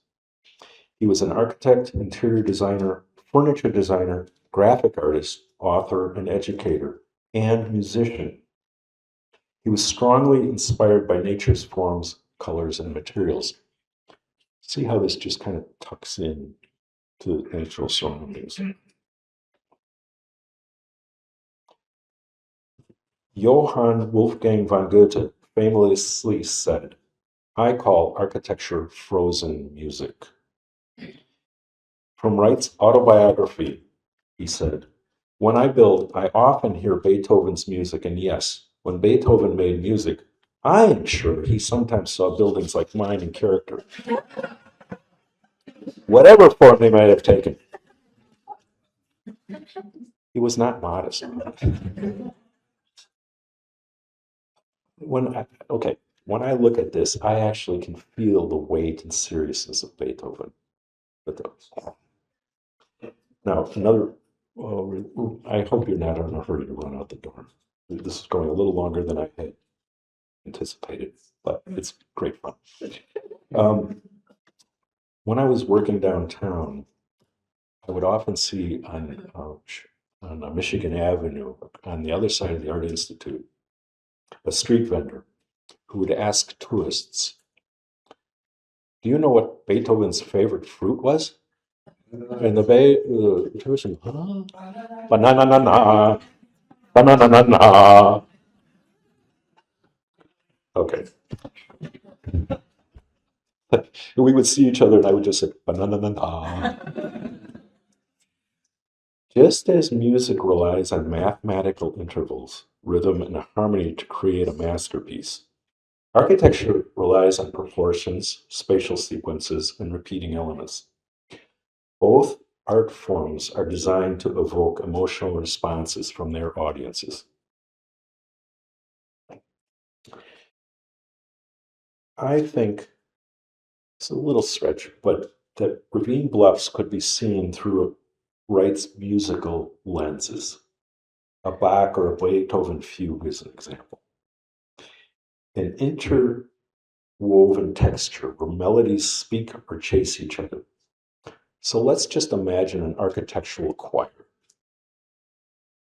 He was an architect, interior designer, furniture designer, graphic artist, author, and educator, and musician. He was strongly inspired by nature's forms, colors, and materials. See how this just kind of tucks in to the natural surroundings. Johann Wolfgang von Goethe famously said, "I call architecture frozen music." From Wright's autobiography, he said, "When I build, I often hear Beethoven's music, and yes, when Beethoven made music, I am sure he sometimes saw buildings like mine in character, whatever form they might have taken." He was not modest. When I look at this, I actually can feel the weight and seriousness of Beethoven. Now, I hope you're not in a hurry to run out the door. This is going a little longer than I had anticipated, but it's great fun. When I was working downtown, I would often see on Michigan Avenue, on the other side of the Art Institute, a street vendor who would ask tourists, "Do you know what Beethoven's favorite fruit was?" And the tourist would, "Huh? Banana, na, na, banana, na, na." Okay. We would see each other and I would just say, "Banana, na, na." Just as music relies on mathematical intervals, rhythm, and harmony to create a masterpiece, architecture relies on proportions, spatial sequences, and repeating elements. Both art forms are designed to evoke emotional responses from their audiences. I think it's a little stretch, but that Ravine Bluffs could be seen through Wright's musical lenses. A Bach or a Beethoven fugue is an example. An interwoven texture where melodies speak or chase each other. So let's just imagine an architectural choir.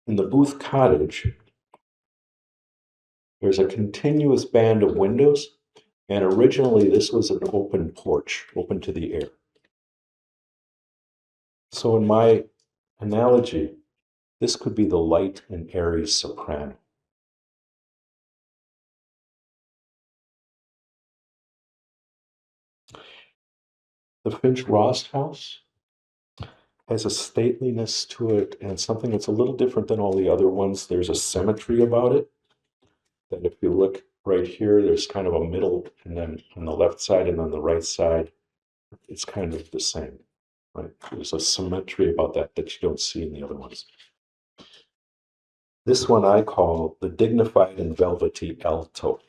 In the Booth Cottage, there's a continuous band of windows, and originally this was an open porch, open to the air. So in my analogy, this could be the light and airy soprano. The Finch Ross house has a stateliness to it and something that's a little different than all the other ones. There's a symmetry about it that if you look right here, there's kind of a middle, and then on the left side and on the right side, it's kind of the same, right? There's a symmetry about that that you don't see in the other ones. This one I call the dignified and velvety alto.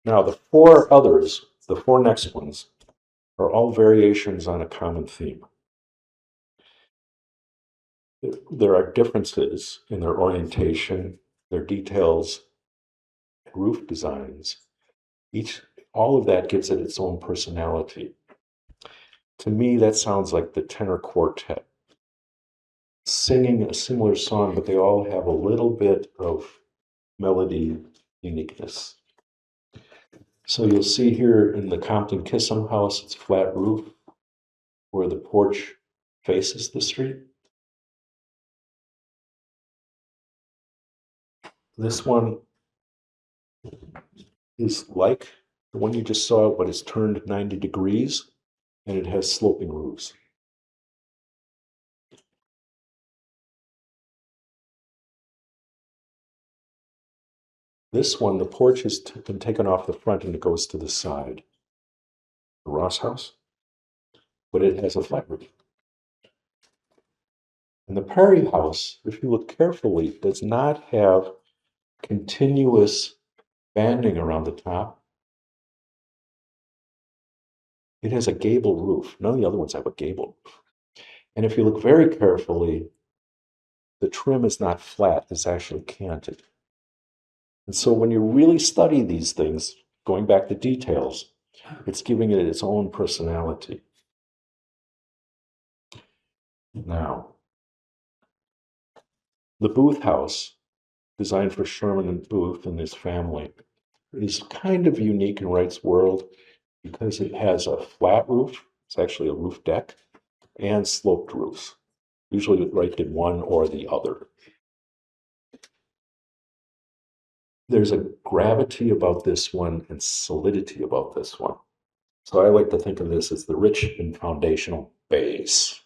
Now, the four others, the four next ones, are all variations on a common theme. There are differences in their orientation, their details, roof designs. All of that gives it its own personality. To me, that sounds like the tenor quartet singing a similar song, but they all have a little bit of melody uniqueness. So you'll see here in the Compton Kissam house, it's flat roof where the porch faces the street. This one is like the one you just saw, but it's turned 90 degrees and it has sloping roofs. This one, the porch has been taken off the front and it goes to the side. The Ross house, but it has a flat roof. And the Perry house, if you look carefully, does not have continuous banding around the top. It has a gable roof. None of the other ones have a gable roof. And if you look very carefully, the trim is not flat, it's actually canted. And so when you really study these things, going back to details, it's giving it its own personality. Now, the Booth house, designed for Sherman and Booth and his family, is kind of unique in Wright's world because it has a flat roof, it's actually a roof deck, and sloped roofs. Usually Wright did one or the other. There's a gravity about this one and solidity about this one. So I like to think of this as the rich and foundational base.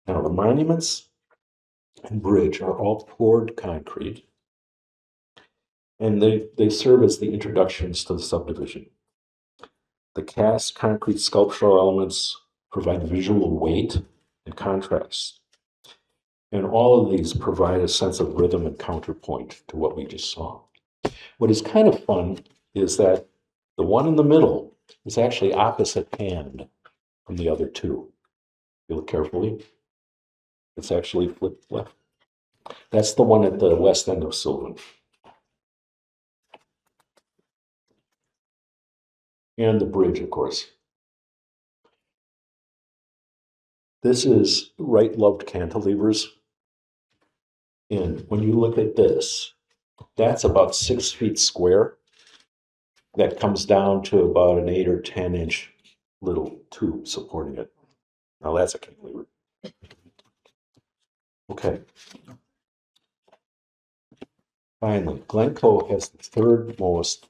Now the monuments and bridge are all poured concrete, and they serve as the introductions to the subdivision. The cast concrete sculptural elements provide visual weight and contrast. And all of these provide a sense of rhythm and counterpoint to what we just saw. What is kind of fun is that the one in the middle is actually opposite hand from the other two. If you look carefully, it's actually flipped left. That's the one at the west end of Sylvan. And the bridge, of course. This is Wright loved cantilevers. And when you look at this, that's about 6 feet square. That comes down to about an 8 or 10 inch little tube supporting it. Now that's a cantilever. Okay. Finally, Glencoe has the third most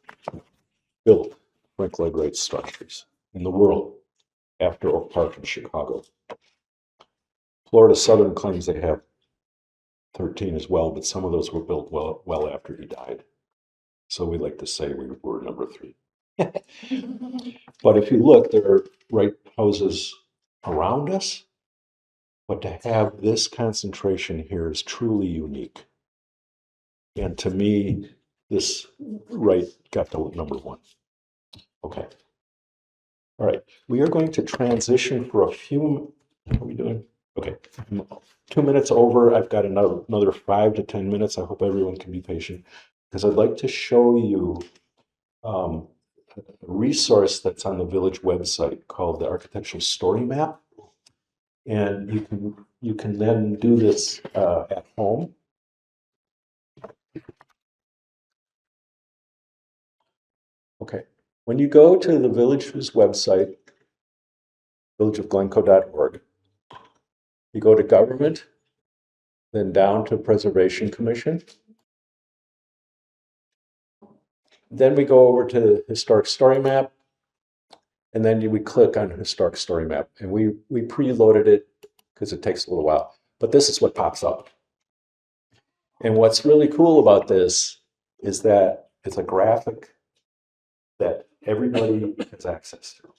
built Frank Lloyd Wright structures in the world after Oak Park in Chicago. Florida Southern claims they have 13 as well, but some of those were built well after he died. So we like to say we were number 3. But if you look, there are Wright houses around us, but to have this concentration here is truly unique. And to me, this Wright got to number 1. Okay. All right. We are going to transition for a few. What are we doing? Okay. 2 minutes over. I've got another 5 to 10 minutes. I hope everyone can be patient because I'd like to show you a resource that's on the village website called the Architectural Story Map. And you can then do this at home. Okay. When you go to the village's website, villageofglencoe.org, you go to government, then down to Preservation Commission. Then we go over to the Historic Story Map, and then we click on Historic Story Map. And we preloaded it because it takes a little while. But this is what pops up. And what's really cool about this is that it's a graphic that everybody has access to.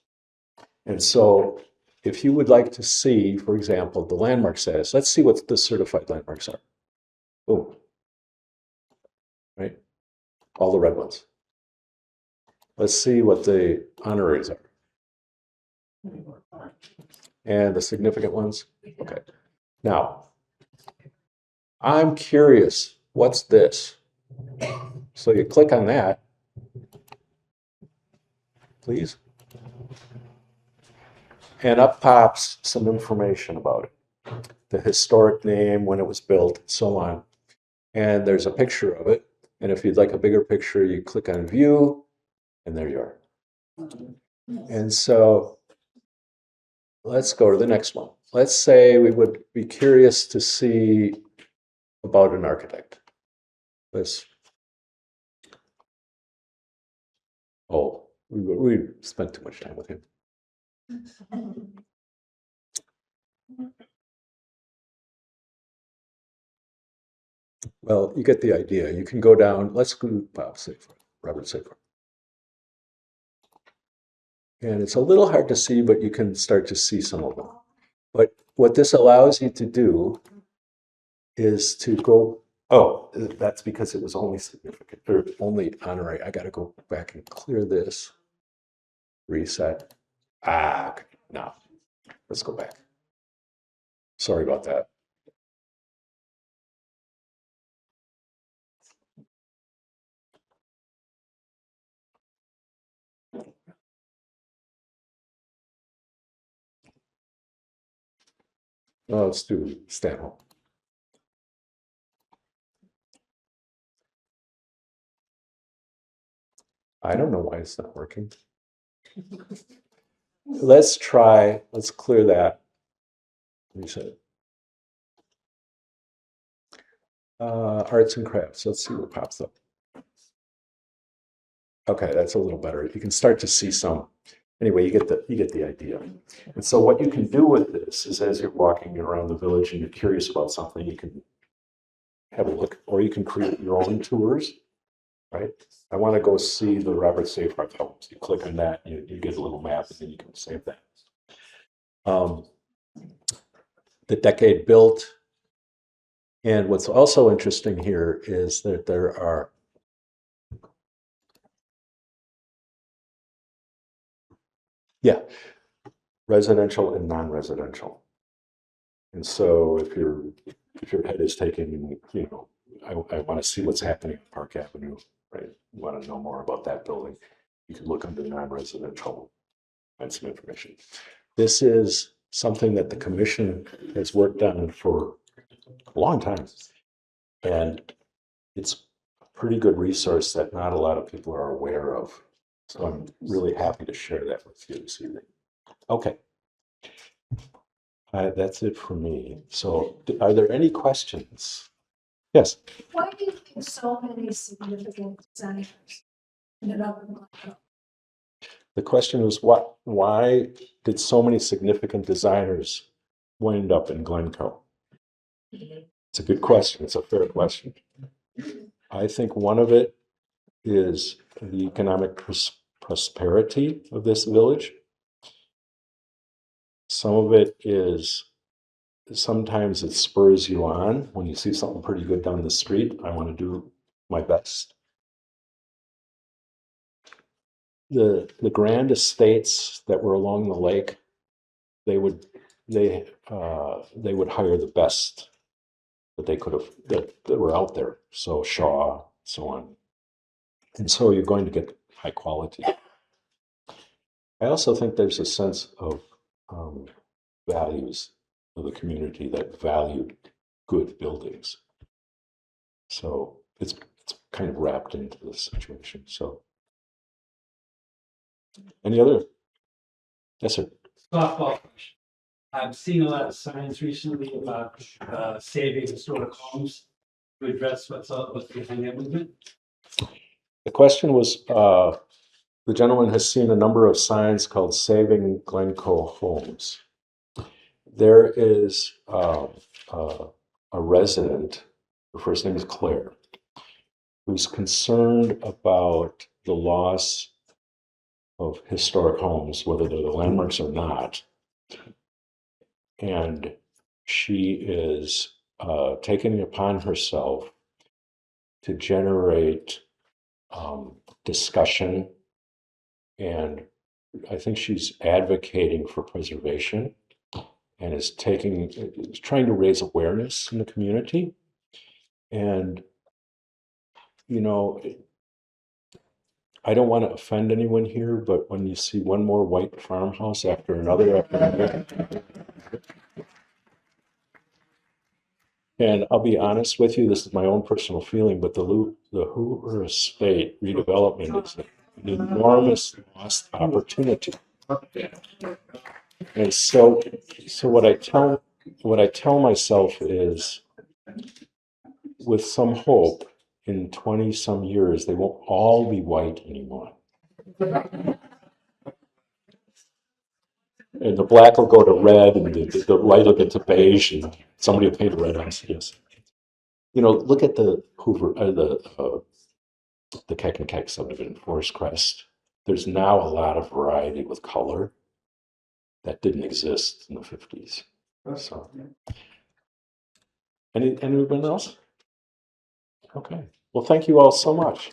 And so if you would like to see, for example, the landmark status, let's see what the certified landmarks are. Boom. Right? All the red ones. Let's see what the honoraries are. And the significant ones. Okay. Now, I'm curious, what's this? So you click on that, please. And up pops some information about it. The historic name, when it was built, and so on. And there's a picture of it. And if you'd like a bigger picture, you click on view, and there you are. And so let's go to the next one. Let's say we would be curious to see about an architect. We spent too much time with him. Well, you get the idea. You can go down, let's go to Robert Seyfried. And it's a little hard to see, but you can start to see some of them. But what this allows you to do is to go, oh, that's because it was only significant, or only honorary. I got to go back and clear this. Reset. Okay. Now, let's go back. Sorry about that. Oh, let's do Stanhope. I don't know why it's not working. Let's clear that. Reset. Arts and crafts. Let's see what pops up. Okay, that's a little better. You can start to see some. Anyway, you get the idea. And so what you can do with this is as you're walking around the village and you're curious about something, you can have a look, or you can create your own tours, right? I want to go see the Robert Seyfried homes. You click on that, you get a little map, and then you can save that. The decade built. And what's also interesting here is that there are residential and non-residential. And so if your head is taken, I want to see what's happening at Park Avenue, right? You want to know more about that building. You can look under non-residential and some information. This is something that the commission has worked on for a long time. And it's a pretty good resource that not a lot of people are aware of. So I'm really happy to share that with you this evening. Okay. That's it for me. So are there any questions? Yes.
Why do you think so many significant designers ended up in Glencoe?
The question was, why did so many significant designers wind up in Glencoe? It's a good question. It's a fair question. I think one of it is the economic prosperity of this village. Some of it is sometimes it spurs you on when you see something pretty good down the street. I want to do my best. The grand estates that were along the lake, they would hire the best that they could have that were out there. So Shaw, so on. And so you're going to get high quality. I also think there's a sense of values of the community that valued good buildings. So it's kind of wrapped into this situation. So any other? Yes, sir.
Softball question. I've seen a lot of signs recently about saving historic homes to address what's behind that movement.
The question was, the gentleman has seen a number of signs called Saving Glencoe Homes. There is a resident, her first name is Claire, who's concerned about the loss of historic homes, whether they're the landmarks or not. And she is taking it upon herself to generate discussion, and I think she's advocating for preservation and is trying to raise awareness in the community. And, you know, I don't want to offend anyone here, but when you see one more white farmhouse after another, and I'll be honest with you, this is my own personal feeling, but the Hoover Estate redevelopment is an enormous lost opportunity. And so what I tell myself is, with some hope, in 20 some years, they won't all be white anymore. And the black will go to red, and the light will get to beige, and somebody will paint a red house. Yes. You know, look at the Hoover, the Keck subdivision, Forest Crest. There's now a lot of variety with color that didn't exist in the 50s. So, anyone else? Okay. Well, thank you all so much.